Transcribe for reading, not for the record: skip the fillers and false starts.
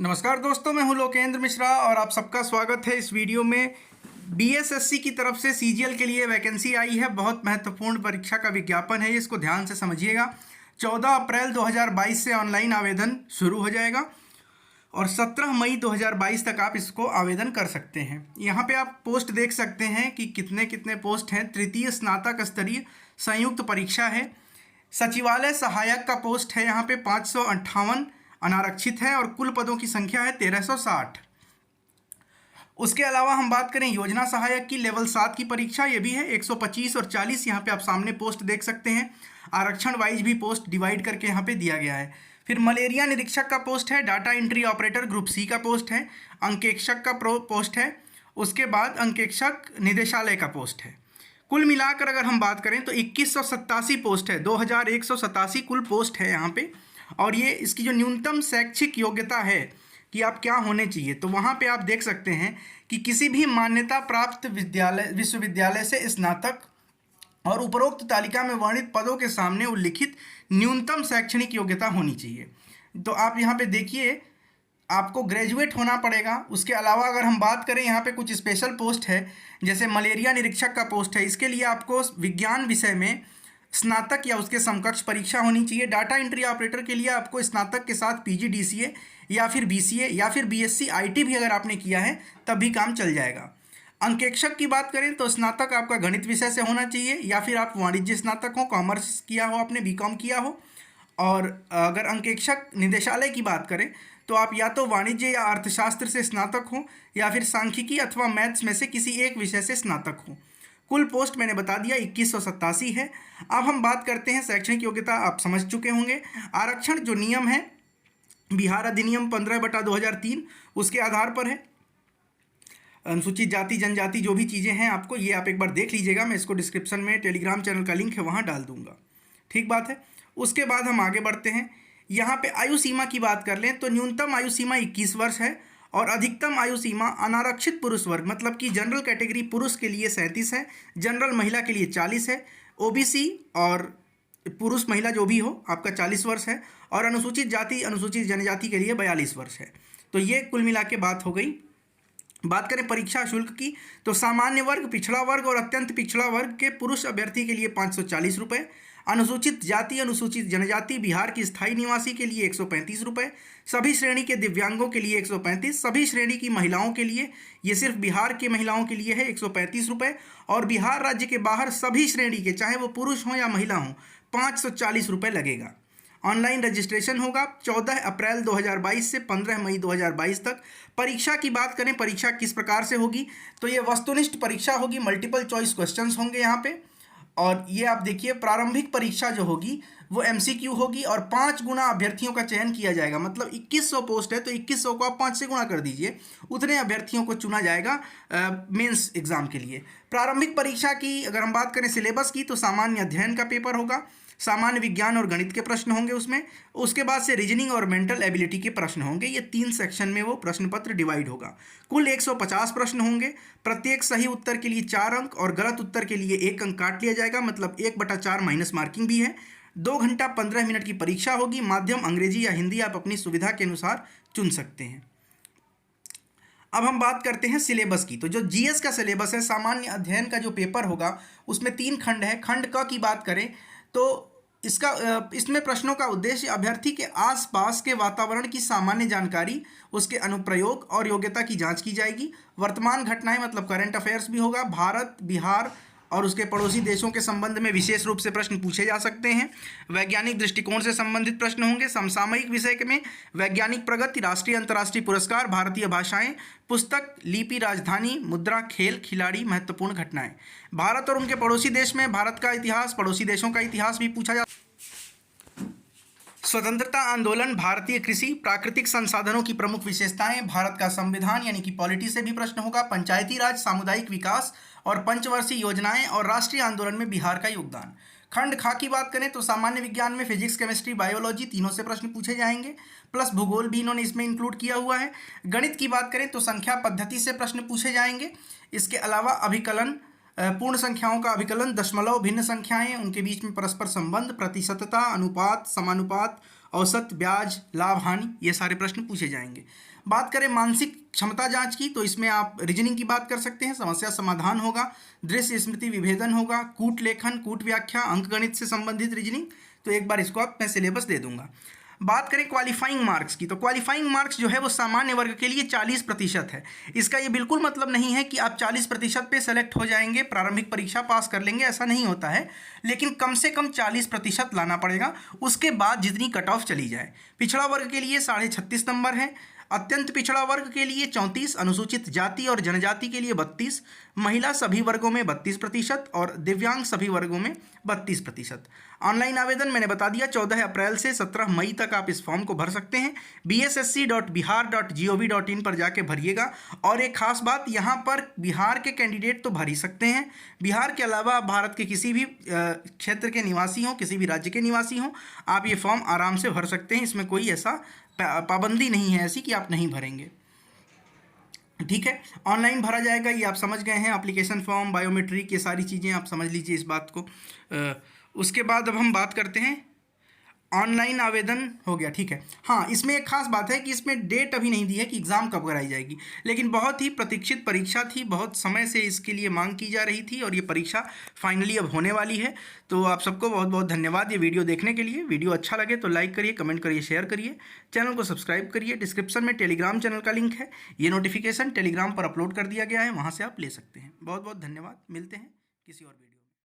नमस्कार दोस्तों, मैं हूं लोकेंद्र मिश्रा और आप सबका स्वागत है इस वीडियो में। बीएसएससी की तरफ से सीजीएल के लिए वैकेंसी आई है। बहुत महत्वपूर्ण परीक्षा का विज्ञापन है, इसको ध्यान से समझिएगा। 14 अप्रैल 2022 से ऑनलाइन आवेदन शुरू हो जाएगा और 17 मई 2022 तक आप इसको आवेदन कर सकते हैं। यहाँ पे आप पोस्ट देख सकते हैं कि कितने कितने पोस्ट हैं। तृतीय स्नातक स्तरीय संयुक्त परीक्षा है। सचिवालय सहायक का पोस्ट है यहाँ पे 558 अनारक्षित है और कुल पदों की संख्या है 1360। उसके अलावा हम बात करें योजना सहायक की, लेवल 7 की परीक्षा ये भी है। 125 और 40 यहाँ पे आप सामने पोस्ट देख सकते हैं। आरक्षण वाइज भी पोस्ट डिवाइड करके यहाँ पे दिया गया है। फिर मलेरिया निरीक्षक का पोस्ट है। Data entry operator group C का पोस्ट है। अंकेक्षक का पोस्ट है। उसके बाद अंकेक्षक निदेशालय का पोस्ट है। कुल मिलाकर अगर हम बात करें तो 2187 पोस्ट है। 2187 कुल पोस्ट है यहाँ पे। और ये इसकी जो न्यूनतम शैक्षिक योग्यता है कि आप क्या होने चाहिए, तो वहाँ पे आप देख सकते हैं कि किसी भी मान्यता प्राप्त विश्वविद्यालय से स्नातक और उपरोक्त तालिका में वर्णित पदों के सामने उल्लिखित न्यूनतम शैक्षणिक योग्यता होनी चाहिए। तो आप यहाँ पे देखिए, आपको ग्रेजुएट होना पड़ेगा। उसके अलावा अगर हम बात करें, यहाँ पे कुछ स्पेशल पोस्ट है, जैसे मलेरिया निरीक्षक का पोस्ट है। इसके लिए आपको विज्ञान विषय में स्नातक या उसके समकक्ष परीक्षा होनी चाहिए। डाटा एंट्री ऑपरेटर के लिए आपको स्नातक के साथ पीजीडीसीए या फिर बीसीए या फिर बीएससी आईटी भी अगर आपने किया है तब भी काम चल जाएगा। अंकेक्षक की बात करें तो स्नातक आपका गणित विषय से होना चाहिए या फिर आप वाणिज्य स्नातक हो, कॉमर्स किया हो, आपने बीकॉम किया हो। और अगर अंकेक्षक निदेशालय की बात करें तो आप या तो वाणिज्य या अर्थशास्त्र से स्नातक हो या फिर सांख्यिकी अथवा मैथ्स में से किसी एक विषय से स्नातक हो। कुल पोस्ट मैंने बता दिया 2187 है। अब हम बात करते हैं शैक्षणिक योग्यता, आप समझ चुके होंगे। आरक्षण जो नियम है बिहार अधिनियम 15/2003 उसके आधार पर है। अनुसूचित जाति जनजाति जो भी चीज़ें हैं आपको, ये आप एक बार देख लीजिएगा। मैं इसको डिस्क्रिप्शन में टेलीग्राम चैनल का लिंक है वहाँ डाल दूंगा, ठीक बात है। उसके बाद हम आगे बढ़ते हैं। यहाँ पे आयु सीमा की बात कर लें तो न्यूनतम आयु सीमा 21 वर्ष है और अधिकतम आयु सीमा अनारक्षित पुरुष वर्ग मतलब कि जनरल कैटेगरी पुरुष के लिए 37 है, जनरल महिला के लिए 40 है, ओबीसी और पुरुष महिला जो भी हो आपका 40 वर्ष है और अनुसूचित जाति अनुसूचित जनजाति के लिए 42 वर्ष है। तो ये कुल मिला के बात हो गई। बात करें परीक्षा शुल्क की तो सामान्य वर्ग, पिछड़ा वर्ग और अत्यंत पिछड़ा वर्ग के पुरुष अभ्यर्थी के लिए 540 रुपये, अनुसूचित जाति अनुसूचित जनजाति बिहार की स्थायी निवासी के लिए 135 रुपये, सभी श्रेणी के दिव्यांगों के लिए 135, सभी श्रेणी की महिलाओं के लिए, ये सिर्फ बिहार के महिलाओं के लिए है, 135 रुपये और बिहार राज्य के बाहर सभी श्रेणी के चाहे वो पुरुष हों या महिला हों 540 रुपये लगेगा। ऑनलाइन रजिस्ट्रेशन होगा 14 अप्रैल 2022 से 15 मई 2022 तक। परीक्षा की बात करें, परीक्षा किस प्रकार से होगी तो ये वस्तुनिष्ठ परीक्षा होगी, मल्टीपल चॉइस क्वेश्चंस होंगे यहाँ पे। और ये आप देखिए, प्रारंभिक परीक्षा जो होगी वो एमसीक्यू होगी और 5 गुना अभ्यर्थियों का चयन किया जाएगा। मतलब 2100 पोस्ट है तो 2100 को आप 5 से गुणा कर दीजिए, उतने अभ्यर्थियों को चुना जाएगा मेंस एग्जाम के लिए। प्रारंभिक परीक्षा की अगर हम बात करें सिलेबस की तो सामान्य अध्ययन का पेपर होगा, सामान्य विज्ञान और गणित के प्रश्न होंगे उसमें। उसके बाद से रीजनिंग और मेंटल एबिलिटी के प्रश्न होंगे। ये 3 सेक्शन में वो प्रश्न पत्र डिवाइड होगा। कुल 150 प्रश्न होंगे। प्रत्येक सही उत्तर के लिए 4 अंक और गलत उत्तर के लिए 1 अंक काट लिया जाएगा, मतलब 1/4 माइनस मार्किंग भी है। 2 घंटा 15 मिनट की परीक्षा होगी। माध्यम अंग्रेजी या हिंदी आप अपनी सुविधा के अनुसार चुन सकते हैं। अब हम बात करते हैं सिलेबस की। तो जो जीएस का सिलेबस है, सामान्य अध्ययन का जो पेपर होगा उसमें 3 खंड है। खंड क की बात करें तो इसमें प्रश्नों का उद्देश्य अभ्यर्थी के आसपास के वातावरण की सामान्य जानकारी, उसके अनुप्रयोग और योग्यता की जांच की जाएगी। वर्तमान घटनाएं मतलब करंट अफेयर्स भी होगा। भारत, बिहार और उसके पड़ोसी देशों के संबंध में विशेष रूप से प्रश्न पूछे जा सकते हैं। वैज्ञानिक दृष्टिकोण से संबंधित प्रश्न होंगे। समसामयिक विषय में वैज्ञानिक प्रगति, राष्ट्रीय अंतर्राष्ट्रीय पुरस्कार, भारतीय भाषाएं, पुस्तक, लिपि, राजधानी, मुद्रा, खेल, खिलाड़ी, महत्वपूर्ण घटनाएं। भारत और उनके पड़ोसी देश में भारत का इतिहास, पड़ोसी देशों का इतिहास भी पूछा जा। स्वतंत्रता आंदोलन, भारतीय कृषि, प्राकृतिक संसाधनों की प्रमुख विशेषताएं, भारत का संविधान यानी कि पॉलिटी से भी प्रश्न होगा। पंचायती राज, सामुदायिक विकास और पंचवर्षीय योजनाएं और राष्ट्रीय आंदोलन में बिहार का योगदान। खंड खा की बात करें तो सामान्य विज्ञान में फिजिक्स, केमिस्ट्री, बायोलॉजी तीनों से प्रश्न पूछे जाएंगे, प्लस भूगोल भी इन्होंने इसमें इंक्लूड किया हुआ है। गणित की बात करें तो संख्या पद्धति से प्रश्न पूछे जाएंगे। इसके अलावा अभिकलन, पूर्ण संख्याओं का अभिकलन, दशमलव, भिन्न संख्याएं, उनके बीच में परस्पर संबंध, प्रतिशतता, अनुपात, समानुपात औसत, ब्याज, लाभ, हानि, ये सारे प्रश्न पूछे जाएंगे। बात करें मानसिक क्षमता जांच की, तो इसमें आप रीजनिंग की बात कर सकते हैं, समस्या समाधान होगा, दृश्य स्मृति विभेदन होगा, कूट लेखन, कूट व्याख्या, अंकगणित से संबंधित रीजनिंग। तो एक बार इसको आप मैं सिलेबस दे दूंगा। बात करें क्वालिफाइंग मार्क्स की, तो क्वालिफाइंग मार्क्स जो है वो सामान्य वर्ग के लिए 40% है। इसका ये बिल्कुल मतलब नहीं है कि आप 40% पे सेलेक्ट हो जाएंगे, प्रारंभिक परीक्षा पास कर लेंगे, ऐसा नहीं होता है। लेकिन कम से कम 40% लाना पड़ेगा, उसके बाद जितनी कट ऑफ चली जाए। पिछड़ा वर्ग के लिए 36.5 नंबर है, अत्यंत पिछड़ा वर्ग के लिए 34, अनुसूचित जाति और जनजाति के लिए 32, महिला सभी वर्गों में 32% और दिव्यांग सभी वर्गों में 32%। ऑनलाइन आवेदन मैंने बता दिया, 14 अप्रैल से 17 मई तक आप इस फॉर्म को भर सकते हैं। bssc.bihar.gov.in पर जाके भरिएगा। और एक खास बात, यहाँ पर बिहार के कैंडिडेट तो भर ही सकते हैं, बिहार के अलावा आप भारत के किसी भी क्षेत्र के निवासी हों, किसी भी राज्य के निवासी हों, आप ये फॉर्म आराम से भर सकते हैं। इसमें कोई ऐसा पाबंदी नहीं है ऐसी कि आप नहीं भरेंगे। ठीक है, ऑनलाइन भरा जाएगा, ये आप समझ गए हैं। एप्लीकेशन फॉर्म, बायोमेट्रिक, ये सारी चीज़ें आप समझ लीजिए इस बात को। उसके बाद अब हम बात करते हैं, ऑनलाइन आवेदन हो गया, ठीक है। हाँ, इसमें एक खास बात है कि इसमें डेट अभी नहीं दी है कि एग्ज़ाम कब कराई जाएगी, लेकिन बहुत ही प्रतीक्षित परीक्षा थी, बहुत समय से इसके लिए मांग की जा रही थी और ये परीक्षा फाइनली अब होने वाली है। तो आप सबको बहुत बहुत धन्यवाद ये वीडियो देखने के लिए। वीडियो अच्छा लगे तो लाइक करिए, कमेंट करिए, शेयर करिए, चैनल को सब्सक्राइब करिए। डिस्क्रिप्शन में टेलीग्राम चैनल का लिंक है, ये नोटिफिकेशन टेलीग्राम पर अपलोड कर दिया गया है, वहाँ से आप ले सकते हैं। बहुत बहुत धन्यवाद, मिलते हैं किसी और वीडियो।